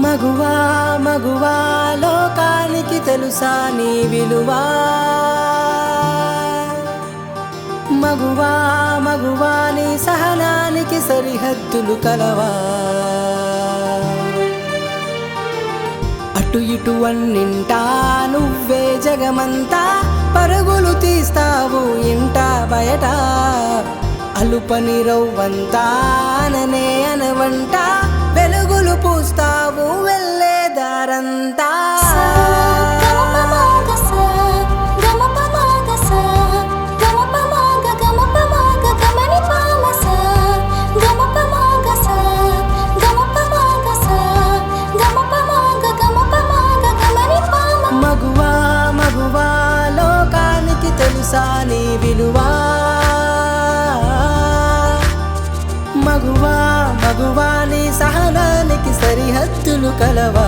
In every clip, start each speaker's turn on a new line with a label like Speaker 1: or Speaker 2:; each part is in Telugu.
Speaker 1: మగువా మగువా లోకానికి తెలుసా నీ విలువా మగువా మగువా నీ సహనానికి సరిహద్దులు కలవా అటు ఇటు అన్నింటా నువ్వే జగమంతా పరుగులు తీస్తావు ఇంట బయట అలుపని రవ్వంతా అననే అనవంట వెలుగులు పూస్తావు వెళ్ళే దారంతా మగువా మగువా లోకానికి తెలుసా నీ విలువా మగువా మగువా నీ సహనానికి సరిహద్దులు కలవా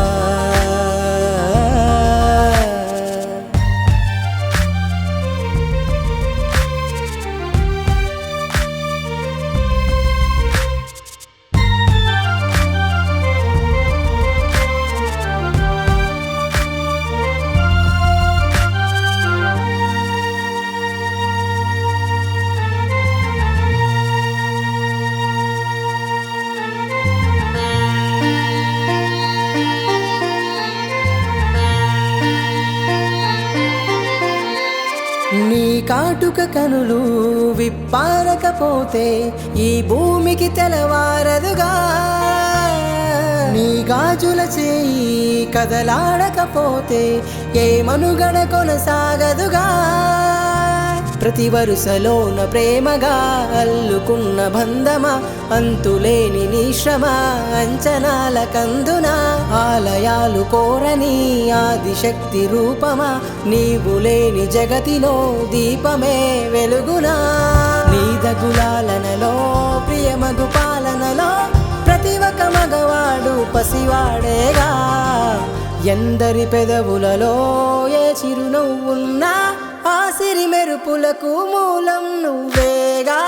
Speaker 1: నీ కాటుక కనులు విప్పారకపోతే ఈ భూమికి తెలవారదుగా నీ గాజుల చేయి కదలాడకపోతే ఏ మనుగడ కొనసాగదుగా ప్రతి వరుసలోన ప్రేమగా అల్లుకున్న బంధమా అంతులేని నీ శ్రమ అంచనాల కందున ఆలయాలు కోరని ఆదిశక్తి రూపమా నీవు లేని జగతిలో దీపమే వెలుగునా నీదగులాలనలో ప్రియమగు పాలనలో ప్రతి ఒక్క మగవాడు పసివాడేగా ఎందరి పెదవులలో ఏ చిరునవ్వున్నా ఆ సిరి మెరుపులకు మూలం నువ్వేగా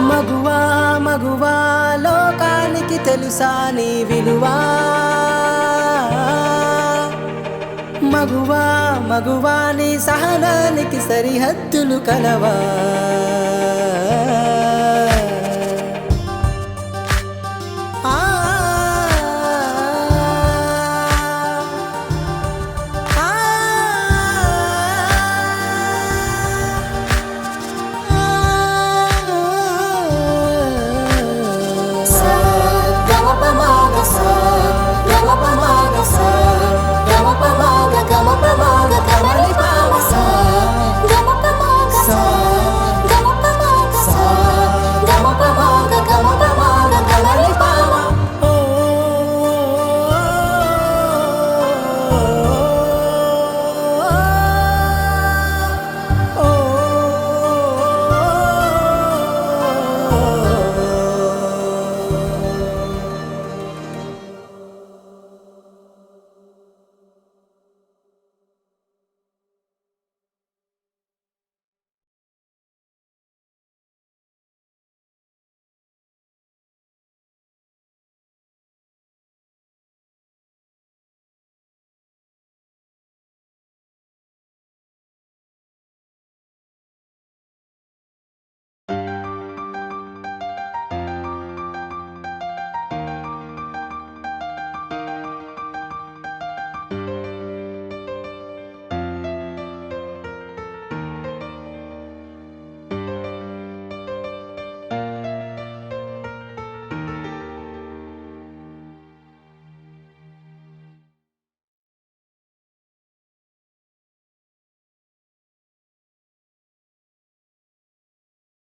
Speaker 1: మగువా మగువా లోకానికి తెలుసా నీ విలువా మగువా మగువా నీ సహనానికి సరిహద్దులు కలవా